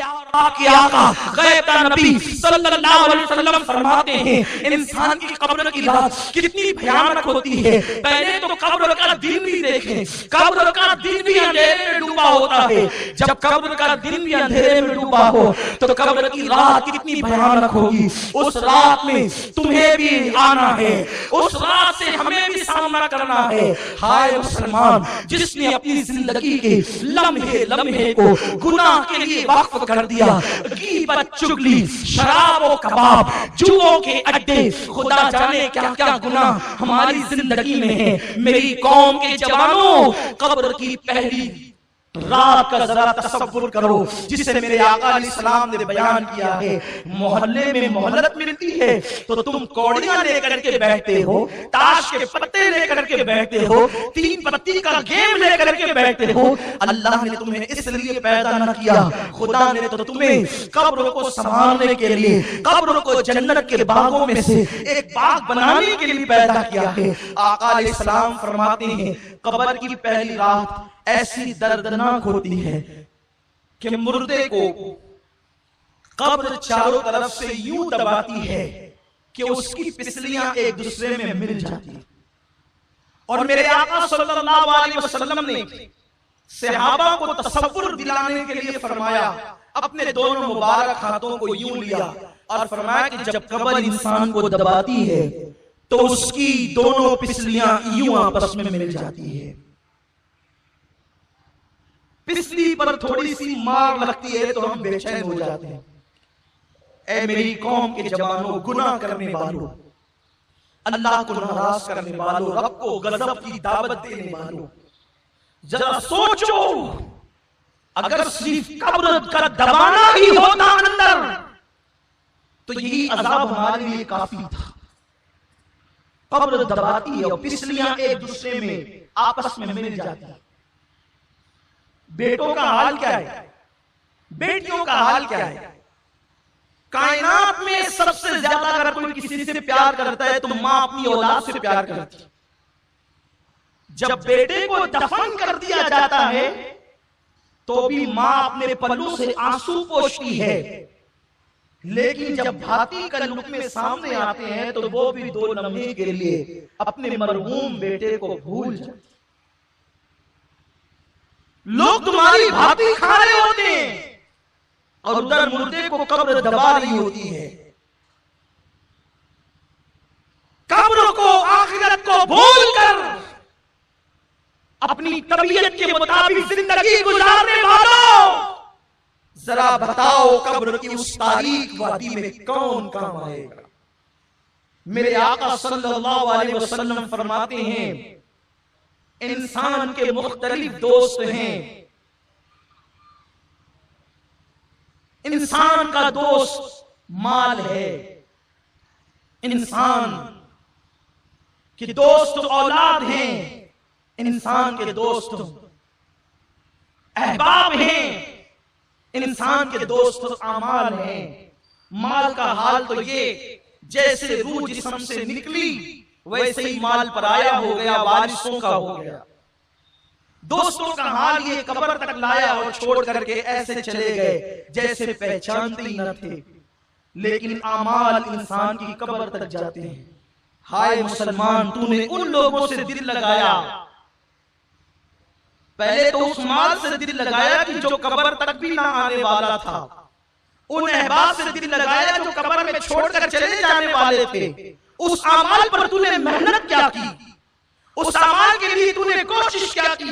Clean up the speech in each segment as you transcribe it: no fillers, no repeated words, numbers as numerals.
کے آقا غیب نبی صلی اللہ علیہ وسلم فرماتے ہیں انسان کی قبر کی رات کتنی بھیانک ہوتی ہے. پہلے تو قبر کا دن بھی دیکھیں, قبر کا دن بھی اندھیرے میں ڈوبا ہوتا ہے. جب قبر کا دن بھی اندھیرے میں ڈوبا ہو تو قبر کی رات کتنی بھیانک ہوگی. اس رات میں تمہیں بھی آنا ہے, اس رات سے ہمیں بھی سامنا کرنا ہے. ہائے مسلمان جس نے اپنی زندگی کے لمحے لمحے کو گناہ کے لیے وقف کر دیا, غیبت, چغلی, شراب و کباب, جوؤں کے اڈے, خدا جانے کیا کیا گناہ ہماری زندگی میں ہیں. میری قوم کے جوانوں, قبر کی پہلی رات کا ذرا تصور کرو جسے میرے آقا علیہ السلام نے بیان کیا ہے. محلے میں مہلت ملتی ہے تو تم کوڑیاں لے کر کے بیٹھتے ہو, تاش کے پتے لے کر کے بیٹھتے ہو, 3 پتی کا گیم لے کر کے بیٹھتے ہو. اللہ نے تمہیں اس لیے پیدا نہ کیا, خدا نے تو تمہیں قبر کو سنبھالنے کے لیے, قبر کو جنت کے باغوں میں سے ایک باغ بنانے کے لیے پیدا کیا ہے. آقا علیہ السلام فرماتے ہیں قبر کی پہلی رات ایسی دردناک ہوتی ہے کہ مردے کو قبر چاروں طرف سے یوں دباتی ہے کہ اس کی پسلیاں ایک دوسرے میں مل جاتی ہیں. اور میرے آقا صلی اللہ علیہ وسلم نے صحابہ کو تصور دلانے کے لیے فرمایا, اپنے دونوں مبارک ہاتھوں کو یوں لیا اور فرمایا کہ جب قبر انسان کو دباتی ہے تو اس کی دونوں پسلیاں یوں آپس میں مل جاتی ہے. پسلی پر تھوڑی سی مار لگتی ہے تو ہم بے چین ہو جاتے ہیں. اے میری قوم کے جوانوں, گناہ کرنے والوں, اللہ کو ناراض کرنے والوں, رب کو غضب کی دعوت دینے والوں, ذرا سوچو اگر صرف قبر کا دبانا ہی ہوتا اندر تو یہی عذاب ہمارے لیے کافی تھا. قبر دباتی ہے اور پسلیاں ایک دوسرے میں آپس میں مل جاتی ہیں. بیٹوں کا حال کیا ہے, بیٹیوں کا حال کیا ہے؟ کائنات میں سب سے زیادہ اگر کوئی کسی سے پیار کرتا ہے تو ماں اپنی اولاد سے پیار کرتی ہے. جب بیٹے کو دفن کر دیا جاتا ہے تو بھی ماں اپنے پلوں سے آنسو پوچھتی ہے, لیکن جب بھاتی کا لقمے سامنے آتے ہیں تو وہ بھی 2 لمحے کے لیے اپنے مرحوم بیٹے کو بھول جاتے. لوگ تمہاری بھاتی کھا رہے ہوتے ہیں اور ادھر مردے کو قبر دبا رہی ہوتی ہے. قبر کو, آخرت کو بھول کر اپنی طبیعت کے مطابق زندگی گزارنے والوں, ذرا بتاؤ قبر کی اس تاریک وادی میں کون کام آئے گا؟ میرے آقا صلی اللہ علیہ وسلم فرماتے ہیں انسان کے مختلف دوست ہیں. انسان کا دوست مال ہے, انسان کے دوست اولاد ہیں, انسان کے دوست احباب ہیں, انسان کے دوست اعمال ہیں. مال کا حال تو یہ جیسے روح جسم سے نکلی ویسے ہی مال پرایا ہو گیا, وارثوں کا ہو گیا. دوستوں کا حال یہ قبر تک لایا اور چھوڑ کر کے ایسے چلے گئے جیسے پہچانتے ہی نہ تھے. لیکن اعمال انسان کی قبر تک جاتے ہیں. ہائے مسلمان, تو نے ان لوگوں سے دل لگایا, پہلے تو اس مال سے دل لگایا کہ جو قبر تک بھی نہ آنے والا تھا, ان احباب سے دل لگایا جو قبر میں چھوڑ کر چلے جانے والے تھے. اس اعمال پر تو نے محنت کیا کی, اس اعمال کے لیے تو نے کوشش کیا کی.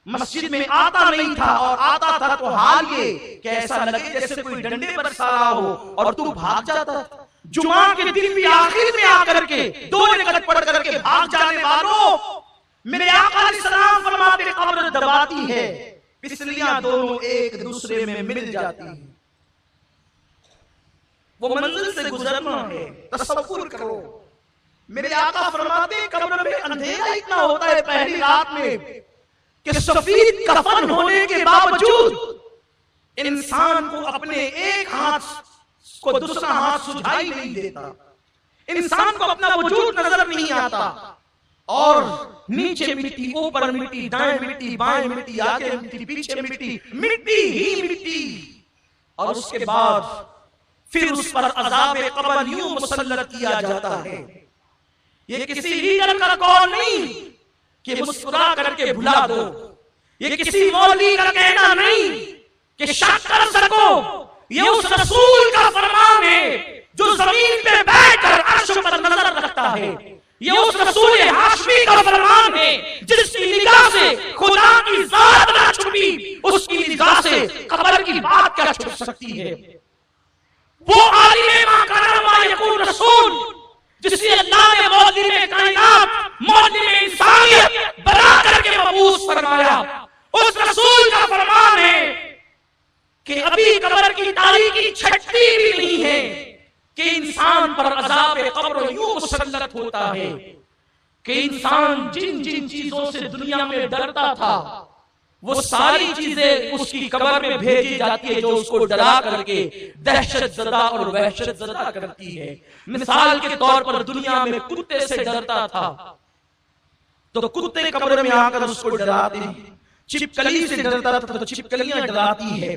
مسجد میں آتا نہیں تھا اور آتا تھا تو حال یہ کہ ایسا لگے جیسے کوئی ڈنڈے پر سارا ہو اور تو بھاگ جاتا تھا. جمعہ کے دن بھی آخر میں آ کر کے 2 رکعت پڑھ کر کے بھاگ جانے والوں, میرے آقا علیہ السلام فرماتے قبر دباتی ہے, پسلیاں دونوں ایک دوسرے میں مل جاتی ہیں. وہ منزل سے گزرنا ہے, تصور کرو. میرے آقا فرماتے قبر میں اندھیرا اتنا ہوتا ہے پہلی رات میں کہ سفید کفن ہونے کے باوجود انسان کو اپنے ایک ہاتھ کو دوسرا ہاتھ سجھائی نہیں دیتا, انسان کو اپنا وجود نظر نہیں آتا, اور نیچے مٹی, اوپر مٹی, دائیں مٹی, بائیں مٹی, آگے مٹی, پیچھے مٹی, مٹی ہی مٹی. اور اس کے بعد پھر اس پر عذاب قبر یوں مسلط کیا جاتا ہے. یہ کسی لیڈر کا قول نہیں کہ مسکرا کر کے بھلا دو، یہ کسی مولوی کا کہنا نہیں کہ شک کر سکو، یہ اس رسول کا فرمان ہے جو زمین پہ بیٹھ کر عرش پر نظر رکھتا ہے. یہ اس رسول ہاشمی کا فرمان ہے جس کی نگاہ سے خدا کی ذات نہ چھپی، اس کی نگاہ سے قبر کی بات کیا چھپ سکتی ہے. وہ عالم ما کان ما یکون رسول جسے اللہ نے معلم کائنات، معلم انسانیت بنا کر کے مبعوث فرمایا، اس رسول کا فرمان ہے کہ ابھی قبر کی تاریکی چھٹتی بھی نہیں ہے کہ انسان پر عذاب قبر یوں مسلط ہوتا ہے کہ انسان جن جن چیزوں سے دنیا میں ڈرتا تھا وہ ساری چیزیں اس کی قبر میں بھیجی جاتی ہے جو اس کو ڈرا کر کے دہشت زدہ اور وحشت زدہ کرتی ہے. مثال کے طور پر دنیا میں کتے سے ڈرتا تھا تو کتے قبر میں آ کر اس کو ڈراتے ہیں، چھپکلی سے ڈرتا تھا تو چھپکلیاں ڈراتی ہے،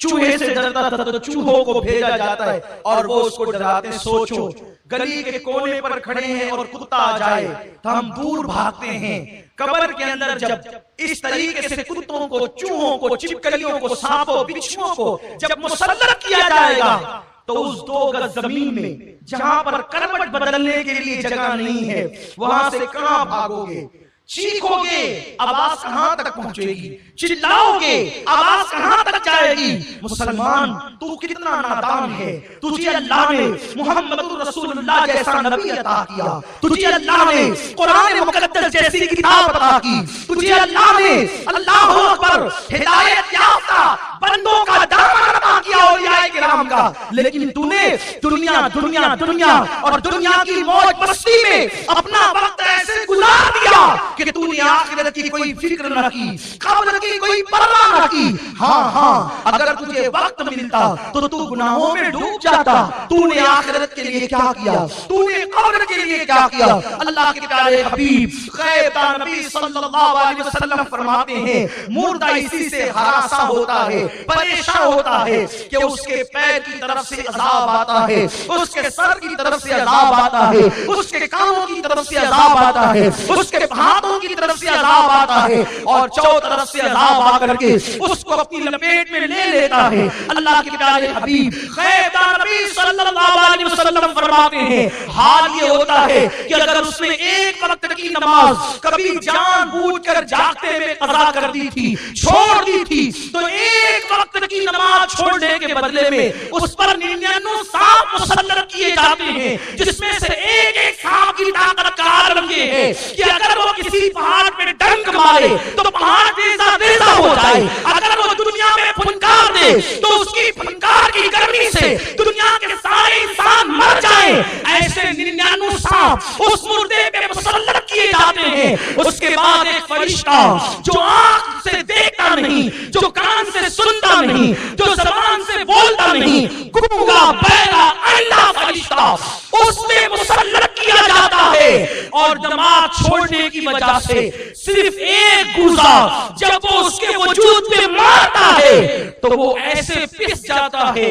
چوہے سے ڈرتا تھا تو چوہوں کو بھیجا جاتا ہے اور وہ اس کو ڈراتے. سوچو گلی کے کونے پر کھڑے ہیں اور کتا آ جائے تو ہم دور بھاگتے ہیں. قبر کے اندر جب اس طریقے سے کتوں کو، چوہوں کو، چھپکلیوں کو، سانپوں بچھوؤں کو جب مسلط کیا جائے گا تو اس 2 گز زمین میں جہاں پر کروٹ بدلنے کے لیے جگہ نہیں ہے وہاں سے کہاں بھاگو گے؟ چیخو گے آواز کہاں تک پہنچے گی؟ چلاؤ گے آواز کہاں تک جائے گی؟ مسلمان تو کتنا نادان ہے، تجھے اللہ نے محمد رسول اللہ جیسا نبی عطا کیا، تجھے اللہ نے قرآن مقدس جیسی کتاب عطا کی، تجھے اللہ نے اللہ اکبر ہدایت یافتہ بندوں کا دامن عطا کیا اولیاء کرام کا، لیکن تو نے دنیا دنیا دنیا اور دنیا کی موج مستی میں اپنا وقت ایسے گزار دیا کہ تو نے آخرت کی کوئی فکر نہ کی، قبر کی کوئی پرواہ نہ کی. ہاں اگر تجھے وقت ملتا تو گناہوں میں ڈوب جاتا. تو نے آخرت کے لیے کیا کیا؟ تو نے قبر کے لیے کیا کیا؟ اللہ کے پیارے حبیب غیب دان نبی صلی اللہ علیہ وسلم فرماتے ہیں مردہ اسی سے ہراساں ہوتا ہے، پریشان ہوتا ہے کہ اس کے پیر کی طرف سے عذاب آتا ہے، اس کے سر کی طرف سے عذاب آتا ہے، اس کے کانوں کی طرف سے عذاب آتا ہے، اس کے ہاتھوں کی طرف سے عذاب آتا ہے اور چو طرف سے عذاب آ کر کے اس کو اپنی لپیٹ میں لے لیتا ہے. اللہ کے پیارے حبیب غیب دان نبی صلی اللہ علیہ وسلم فرماتے ہیں حال یہ ہوتا ہے کہ اگر اس نے ایک وقت کی نماز کبھی جان بوجھ کر جاگتے میں قضا کر دی تھی، چھوڑ دی تھی، تو ایک وقت کی نماز چھوڑنے کے بدلے میں اس پر 99 سانپ مسلط کیے جاتے ہیں، جس میں سے ایک سانپ کی طاقت کا عالم یہ ہے کہ اگر وہ کسی پہاڑ پہ ڈنک مارے تو پہاڑ تیزا تیزا ہو جائے، اگر وہ دنیا میں پھنکار دے تو اس کی پھنکار کی گرمی سے دنیا کے سارے انسان مر جائیں. ایسے 99 سانپ اس مردے پہ مسلط کیے جاتے ہیں. اس کے بعد ایک فرشتہ جو آنکھ سے دیکھتا نہیں، جو کان سے سنتا نہیں، جو زبان سے بولتا نہیں، گونگا بہرا اندھا فرشتہ اس پہ مسلط کیا جاتا ہے. اور جماعت چھوڑنے کی وجہ سے صرف ایک گوزا جب وہ اس کے وجود پہ مارتا ہے تو وہ ایسے پس جاتا ہے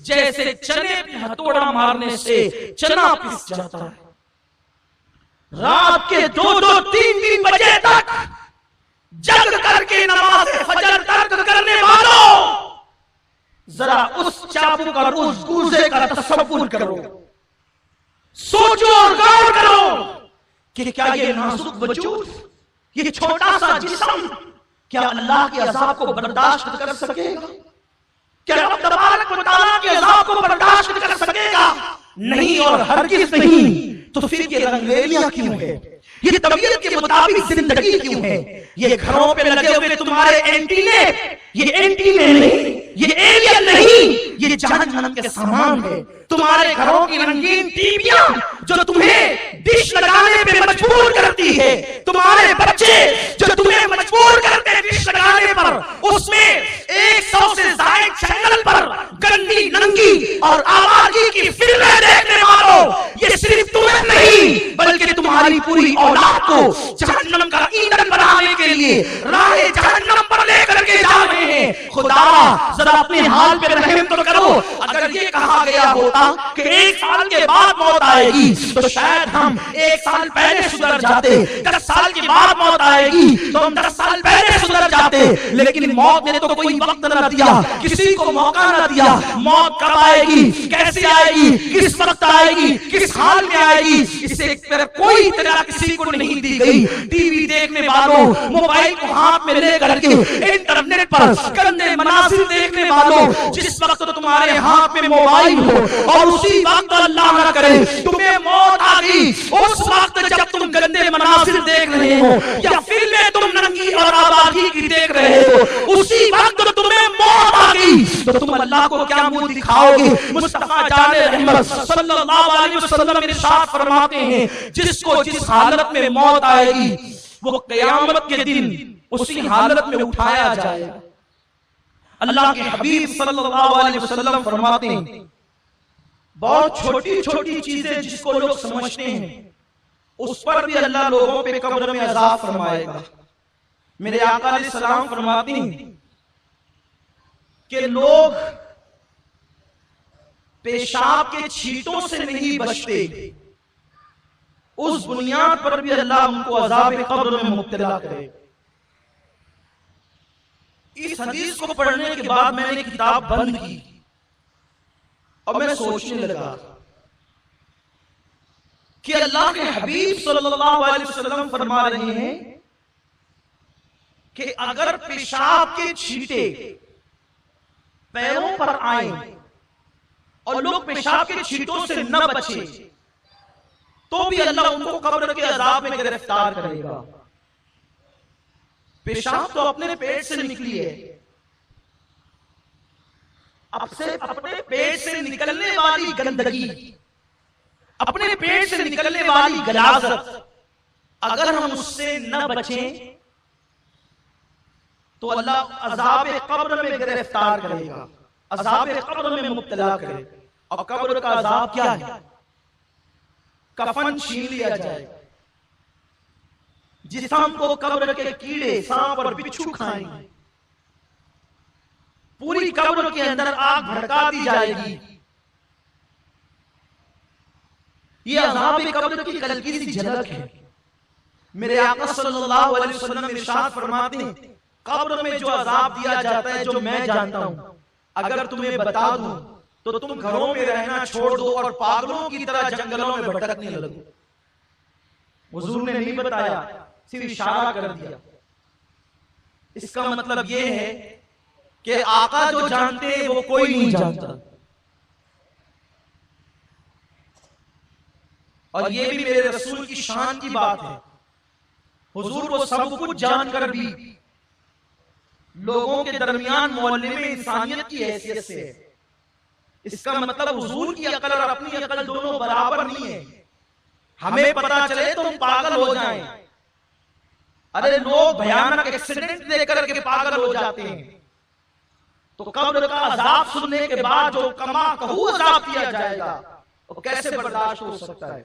جیسے چنے پہ ہتھوڑا مارنے سے چنا پس جاتا ہے. رات کے 2-3 بجے تک جگ کر کے نماز فجر ترک کرنے والوں ذرا اس چابک اور اس گوزے کا تصور کرو، سوچو اور غور کرو کہ کیا یہ نازک وجود، یہ چھوٹا سا جسم کیا اللہ کے عذاب کو برداشت کر سکے گا؟ کیا رب تبارک و تعالیٰ کے عذاب کو برداشت کر سکے گا؟ نہیں اور ہرگز نہیں. تو پھر یہ رنگریلیاں کیوں ہے؟ یہ طبیعت کے مطابق زندگی کیوں ہے؟ یہ گھروں پہ لگے ہوئے تمہارے اینٹینے، یہ اینٹینے نہیں، یہ ایلین نہیں، یہ جہنم کے سامان ہے. تمہارے گھروں کی رنگین ٹیویاں جو تمہیں ڈش لگانے پہ مجبور کرتی ہے، تمہارے بچے جو تمہیں مجبور کرتے ہیں ڈش لگانے پر، اس میں 100 سے زائد چینل پر گندی ننگی اور آوازی کی فلمیں دیکھنے والوں، یہ صرف تمہیں نہیں بلکہ تمہاری پوری اولاد کو جہنم کا ایندھن بنانے کے لیے راہ جہنم پر لے کر کے جا رہے ہیں. خدا ذرا اپنے حال پہ رحم تو کرو. اگر یہ کہا گیا ہوتا کہ 1 سال کے بعد موت آئے گی تو شاید ہم 1 سال پہلے سدھر جاتے. 10 سال کے بعد موت آئے گی تو ہم 10 سال پہلے سدھر جاتے. لیکن موت نے تو کوئی وقت نہ دیا, کسی کو موقع نہ دیا. موت کب آئے گی, کیسے آئے گی, کس وقت آئے گی, کس حال میں آئے گی, اسے کوئی طرح کسی کو نہیں دی گئی. ٹی وی دیکھنے والوں, موبائل کو ہاتھ میں لے کر کے انٹرنیٹ پر گندے مناظر دیکھنے والوں, جس وقت تمہارے ہاتھ میں موبائل ہو اور اسی وقت اللہ نہ کرے تمہیں موت آ گئی, اس وقت جب تم گندے مناظر دیکھ رہے ہو یا فلمیں تم ننگی اور آبادی کی دیکھ رہے ہو, اسی وقت تمہیں موت آ گئی تو تم اللہ کو کیا منہ دکھاؤ گے؟ مصطفیٰ جان رحمت صلی اللہ علیہ وسلم ارشاد فرماتے ہیں, جس کو جس حالت میں موت آئے گی وہ قیامت کے دن اسی حالت میں اٹھایا جائے گا. اللہ کے حبیب صلی اللہ علیہ وسلم فرماتے ہیں بہت چھوٹی چھوٹی چیزیں جس کو لوگ سمجھتے ہیں اس پر بھی اللہ لوگوں پہ قبر میں عذاب فرمائے گا. میرے آقا علیہ السلام فرماتے ہیں کہ لوگ پیشاب کے چھینٹوں سے نہیں بچتے, اس بنیاد پر بھی اللہ ان کو عذاب قبر میں مبتلا کرے. اس حدیث کو پڑھنے کے بعد میں نے کتاب بند کی اور میں سوچنے لگا کہ اللہ کے حبیب صلی اللہ علیہ وسلم فرما رہے ہیں کہ اگر پیشاب کے چھینٹے پیروں پر آئیں اور لوگ پیشاب کے چھینٹوں سے نہ بچے تو بھی اللہ ان کو قبر کے عذاب میں گرفتار کرے گا. پیشاب تو اپنے پیٹ سے نکلی ہے, اب سے اپنے پیٹ سے نکلنے والی گندگی, اپنے پیٹ سے نکلنے والی غلاظت, اگر ہم اس سے نہ بچیں تو اللہ عذاب قبر میں گرفتار کرے گا, عذاب قبر میں مبتلا کرے گا. اور قبر کا عذاب کیا ہے؟ کفن چھین لیا جائے گا, جسم کو قبر کے کیڑے, سانپ اور بچھو کھائیں گے, پوری قبر کے اندر آگ بھڑکا دی جائے گی. یہ عذاب قبر کی ہلکی سی جھلک ہے. میرے آقا صلی اللہ علیہ وسلم ارشاد فرماتے ہیں قبر میں جو عذاب دیا جاتا ہے جو میں جانتا ہوں, اگر تمہیں بتا دوں تو تم گھروں میں رہنا چھوڑ دو اور پاگلوں کی طرح جنگلوں میں بھٹکنے لگو. حضور نے نہیں بتایا, صرف اشارہ کر دیا. اس کا مطلب یہ ہے کہ آقا جو جانتے ہیں وہ کوئی نہیں جانتا. اور یہ بھی میرے رسول کی شان کی بات ہے, حضور کو سب کچھ جان کر بھی لوگوں کے درمیان معلم انسانیت کی حیثیت سے ہے. اس کا مطلب حضور کی عقل اور اپنی عقل دونوں برابر نہیں ہے. ہمیں پتا چلے تو ہم پاگل ہو جائیں. ارے لوگ بھیانک ایکسیڈنٹ دیکھ کر کے پاگل ہو جاتے ہیں, تو قبر کا عذاب سننے کے بعد جو کما کہو عذاب دیا جائے گا وہ کیسے برداشت ہو سکتا ہے؟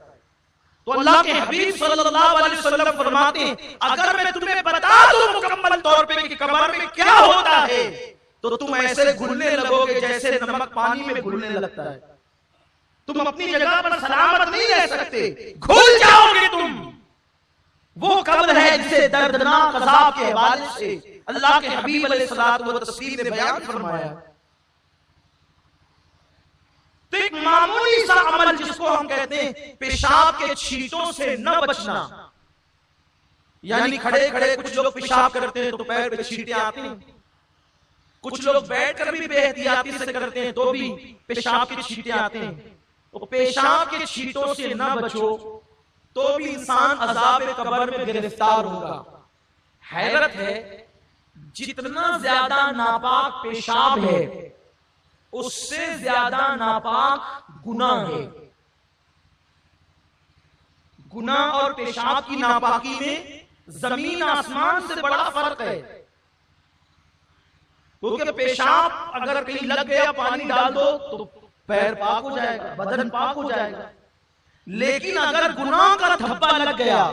تو اللہ کے حبیب صلی اللہ علیہ وسلم فرماتے ہیں اگر میں تمہیں بتا دوں مکمل طور پہ کہ قبر میں کیا ہوتا ہے تو تم ایسے گھلنے لگو گے جیسے نمک پانی میں گھلنے لگتا ہے. تم اپنی جگہ پر سلامت نہیں رہ سکتے, گھل جاؤ گے تم. وہ قبر ہے جسے دردناک عذاب کے حوالے سے اللہ کے حبیب علیہ الصلوۃ والتسلیم نے بیان فرمایا. تو ایک معمولی سا عمل جس کو ہم کہتے ہیں پیشاب کے چھینٹوں سے نہ بچنا, یعنی کھڑے کھڑے کچھ لوگ پیشاب کرتے ہیں تو پیر پہ چھینٹے آتے ہیں, کچھ لوگ بیٹھ کر بھی بے احتیاطی سے کرتے ہیں تو بھی پیشاب کے چھینٹے آتے ہیں. تو پیشاب کے چھینٹوں سے نہ بچو تو بھی انسان عذاب قبر میں گرفتار ہوگا. حیرت ہے جتنا زیادہ ناپاک پیشاب ہے اس سے زیادہ ناپاک گناہ ہے. گناہ اور پیشاب کی ناپاکی میں زمین آسمان سے بڑا فرق ہے. کیونکہ پیشاب اگر کہیں لگ گیا پانی ڈال دو تو پیر پاک ہو جائے گا, بدن پاک ہو جائے گا. لیکن اگر گناہ کا دھبا لگ گیا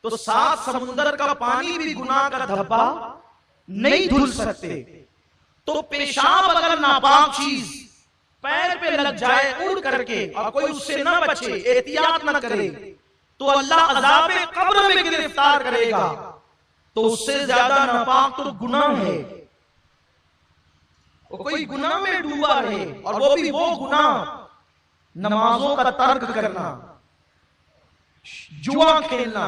تو 7 سمندر کا پانی بھی گناہ کا دھبا نہیں دھل سکتے. تو پیشاب اگر ناپاک چیز پیر پہ لگ جائے اڑ کر کے اور کوئی اس سے نہ بچے، احتیاط نہ کرے، تو اللہ عذاب قبر میں گرفتار کرے گا۔ تو اس سے زیادہ ناپاک تو گناہ ہے، کوئی گناہ میں ڈوبا رہے، اور وہ بھی وہ گناہ نمازوں کا ترک کرنا، جوا کھیلنا،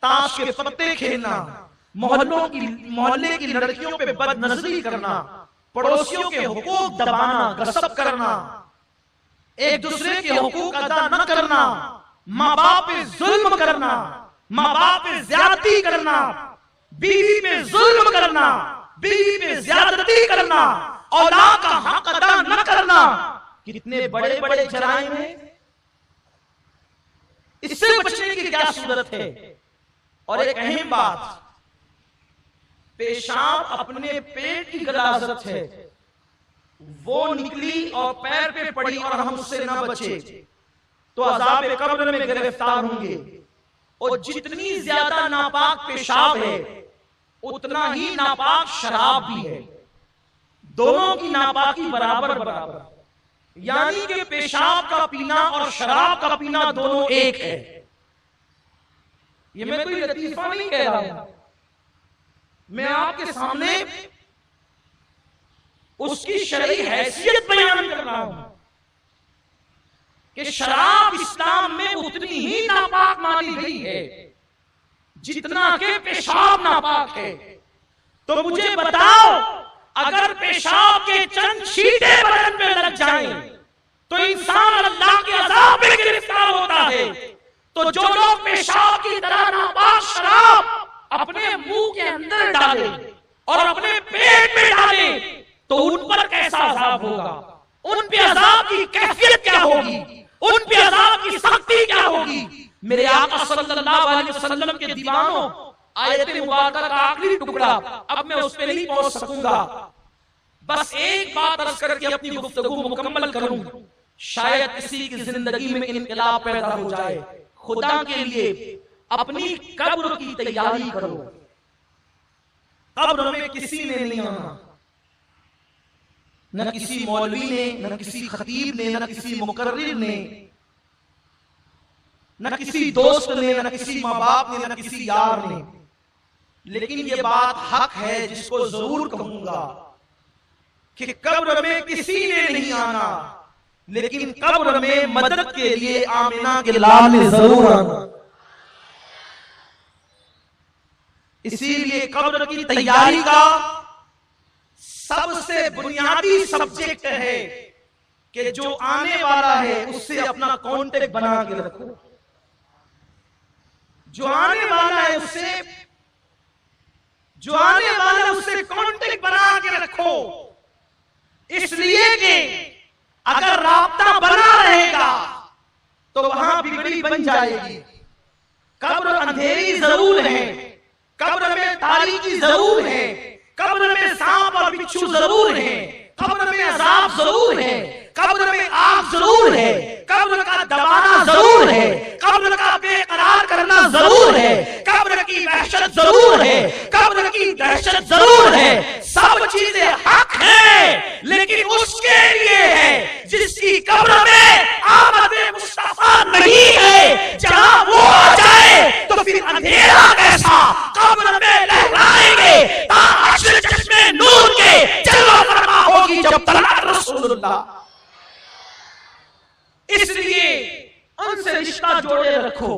تاش کے پتے کھیلنا، محلے کی لڑکیوں پہ بد نظری کرنا، پڑوسیوں کے حقوق دبانا، غصب کرنا، ایک دوسرے کے حقوق ادا نہ کرنا، ماں باپ پہ ظلم کرنا، ماں باپ پہ زیادتی کرنا، بیوی پہ ظلم کرنا، بیوی پہ زیادتی کرنا، اولاد کا حق ادا نہ کرنا، کتنے بڑے بڑے جرائم ہیں۔ اس سے بچنے کی کیا صورت ہے؟ اور ایک اہم بات، پیشاب اپنے پیٹ کی غلاظت ہے، وہ نکلی اور پیر پہ پڑی اور ہم اس سے نہ بچے تو عذاب قبر میں گرفتار ہوں گے۔ اور جتنی زیادہ ناپاک پیشاب ہے اتنا ہی ناپاک شراب بھی ہے، دونوں کی ناپاکی برابر برابر، یعنی کہ پیشاب کا پینا اور شراب کا پینا دونوں ایک ہے۔ یہ میں کوئی لطیفہ نہیں کہہ رہا ہوں، میں آپ کے سامنے اس کی شرعی حیثیت بیان کر رہا ہوں کہ شراب اسلام میں اتنی ہی ناپاک مانی گئی ہے جتنا کہ پیشاب ناپاک ہے۔ تو مجھے بتاؤ، اگر پیشاب کے چند چھینٹے بدن پہ لگ جائیں تو انسان اللہ کے عذاب میں گرفتار ہوتا ہے، تو جو لوگ پیشاب کی طرح ناپاک شراب اپنے منہ کے اندر ڈالے اور اپنے پیٹ میں ڈالے تو ان پر کیسا عذاب ہوگا، ان پہ عذاب کی کیفیت کیا ہوگی، ان پہ عذاب کی سختی کیا ہوگی۔ میرے آقا صلی اللہ علیہ وسلم کے دیوانوں، آیت مبارکہ کا آخری ٹکڑا، اب میں اس پہ نہیں پہنچ سکوں گا، بس ایک بات عرض کر کے اپنی گفتگو مکمل کروں، شاید کسی کی زندگی میں انقلاب پیدا ہو جائے۔ خدا کے لیے اپنی قبر کی تیاری کرو، قبر میں کسی نے نہیں آنا، نہ کسی مولوی نے، نہ کسی خطیب نے، نہ کسی مقرر نے، نہ کسی دوست نے، نہ کسی ماں باپ نے، نہ کسی یار نے، لیکن یہ بات حق ہے جس کو ضرور کہوں گا کہ قبر میں کسی نے نہیں آنا، لیکن قبر میں مدد کے لیے آمنہ کے لال نے ضرور آنا۔ اسی لیے قبر کی تیاری کا سب سے بنیادی سبجیکٹ ہے کہ جو آنے والا ہے اس سے اپنا کانٹیکٹ بنا کے رکھو، جو آنے والا ہے اس سے کانٹیکٹ بنا کے رکھو، اس لیے کہ اگر رابطہ بنا رہے گا تو وہاں بگڑی بن جائے گی۔ قبر اندھیری ضرور ہے، قبر میں تاریکی ضرور ہے، قبر میں سانپ اور بچھو ضرور ہے، قبر میں عذاب ضرور ہے، قبر میں آگ ضرور ہے، قبر کا دبانا ضرور ہے، قبر کا بے قرار کرنا ضرور ہے، قبر کی وحشت ضرور ہے، قبر کی دہشت ضرور ہے، سب چیزیں حق ہیں، لیکن اس کے لیے ہے جس کی قبر میں آمد مصطفیٰ نہیں ہے۔ جہاں وہ آ جائے تو پھر اندھیرا کیسا، قبر میں لہرائیں گے تا حشر چشمے نور کے جلوہ فرما ہوگی جب طلعت رسول اللہ۔ اس لیے ان سے رشتہ جوڑے رکھو،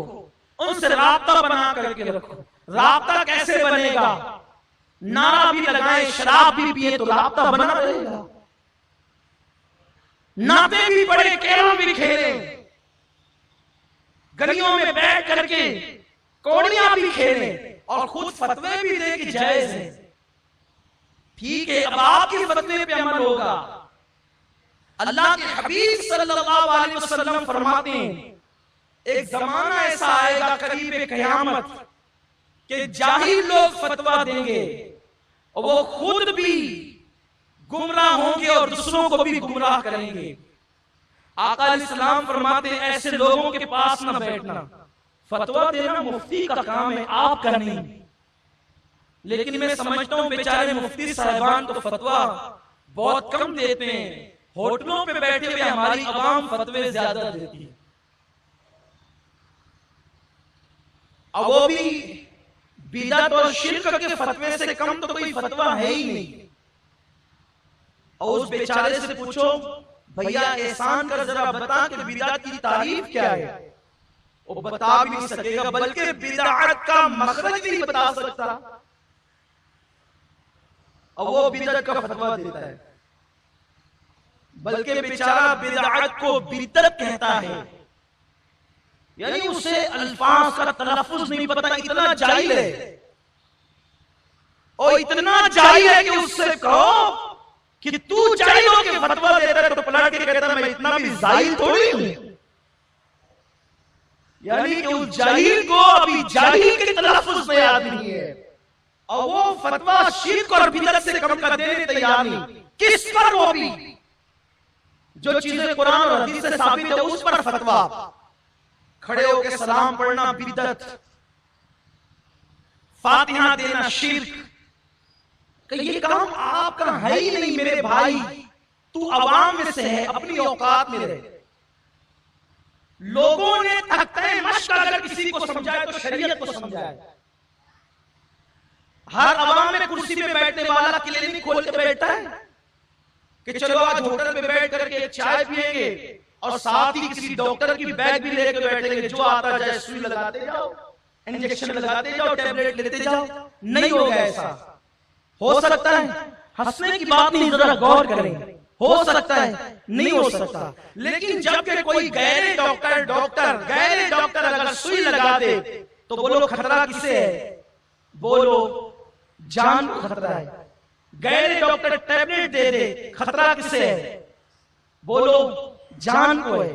ان سے رابطہ بنا کر کے رکھو۔ رابطہ کیسے بنے گا؟ نعرہ بھی لگائیں، شراب بھی پیئے تو رابطہ بنا رہے گا، نعتیں بھی پڑھیں، کیرم بھی کھیلیں، گلیوں میں بیٹھ کر کے کوڑیاں بھی کھیلیں اور خود فتوے بھی دے کہ جائز ہے، ٹھیک ہے، اب آپ کی فتوے پہ عمل ہوگا۔ اللہ کے حبیب صلی اللہ علیہ وسلم فرماتے ہیں ایک زمانہ ایسا آئے گا قریب قیامت کہ جاہل لوگ فتویٰ دیں گے اور وہ خود بھی گمراہ ہوں گے اور دوسروں کو بھی گمراہ کریں گے۔ آقا علیہ السلام فرماتے ہیں ایسے لوگوں کے پاس نہ بیٹھنا، فتویٰ دینا مفتی کا کام ہے، آپ کا نہیں۔ لیکن میں سمجھتا ہوں بیچارے مفتی صاحبان تو فتویٰ بہت کم دیتے ہیں، ہوٹلوں پہ بیٹھے ہوئے ہماری عوام فتوے زیادہ دیتی ہے، اور وہ بھی بدعت اور شرک کے فتوے سے کم تو کوئی فتویٰ ہے ہی نہیں۔ اور اس بیچارے سے پوچھو بھیا احسان کر ذرا بتا کہ بدعت کی تعریف کیا ہے، وہ بتا بھی نہیں سکے گا، بلکہ بدعت کا مخرج بھی نہیں بتا سکتا، اور وہ بدعت کا فتویٰ دیتا ہے، بلکہ بیچارہ بدعت کو بدعت کہتا ہے، یعنی اسے الفاظ کا تلفظ نہیں پتا، اتنا جاہل ہے، اور اتنا جاہل ہے کہ اس سے کہو کہ تو جاہل ہو کے فتویٰ دیتا ہے تو پلٹ کے کہتا ہے میں اتنا بھی جاہل تھوڑی ہوں، یعنی کہ اس جاہل کو ابھی جاہل کے تلفظ میں یاد نہیں ہے، اور وہ فتویٰ شرک اور بدعت سے کم کا دینے تیار نہیں، کس پر؟ وہ بھی جو چیزیں قرآن اور حدیث سے ثابت ہے اس پر فتویٰ، کھڑے ہو کے سلام پڑھنا بدعت، فاتحہ دینا شرک، کہ یہ کام آپ کا ہے ہی نہیں میرے بھائی، تو عوام میں سے ہے، اپنی اوقات میں رہے۔ لوگوں نے تختہ مشق اگر کسی کو سمجھائے تو شریعت کو سمجھائے، ہر عوام میں کرسی پہ بیٹھنے والا کلینک کھول کے بیٹھتا ہے کہ چلو آج ہوٹل پہ بیٹھ کر کے ایک چائے پیئیں گے اور ساتھ ہی کسی ڈاکٹر کی بیگ بھی لے کے بیٹھیں گے، جو آتا جائے سوئی لگاتے جاؤ، انجیکشن لگاتے جاؤ، ٹیبلٹ لیتے جاؤ۔ نہیں ہوگا ایسا، ہو سکتا ہے، ہنسنے کی بات نہیں، ذرا غور کریں، ہو سکتا ہے، نہیں ہو سکتا، لیکن جب کہ کوئی غیر ڈاکٹر اگر سوئی لگا دے تو بولو خطرہ کسے ہے؟ بولو جان کو خطرہ ہے۔ غیر ڈاکٹر ٹیبلٹ دے دے، خطرہ کسے ہے؟ بولو جان کو ہے۔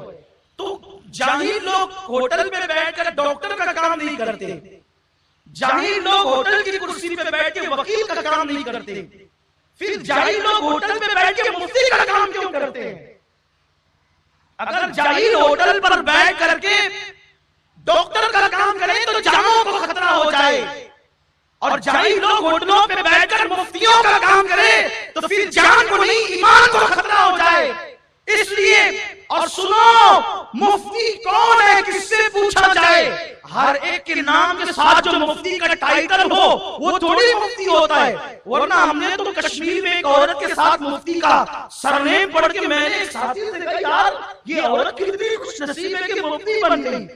تو جاہل لوگ ہوٹل پہ بیٹھ کر ڈاکٹر کا کام نہیں کرتے، جاہل لوگ ہوٹل کی کرسی پہ بیٹھ کے وکیل کا کام نہیں کرتے، پھر جاہل لوگ ہوٹل پہ بیٹھ کے مفتی کا کام کیوں کرتے ہیں؟ اگر جاہل ہوٹل پر بیٹھ کر کے ڈاکٹر کا کام کریں تو جانوں کو خطرہ ہو جائے، اور جاہل لوگ ہوٹلوں پہ بیٹھ کر مفتیوں کا کام کریں تو پھر جان کو نہیں ایمان کو خطرہ ہو جائے۔ اس لیے اور سنو، مفتی کون ہے کس سے پوچھا جائے؟ ہر ایک کے نام کے ساتھ جو مفتی کا ٹائٹل ہو وہ تھوڑی مفتی ہوتا ہے، ورنہ ہم نے تو کشمیر میں ایک عورت کے ساتھ مفتی کا سرنیم پڑھ کے میں نے ایک ساتھی سے کہا یار یہ عورت کتنی خوش نصیب ہے کہ مفتی بن گئی۔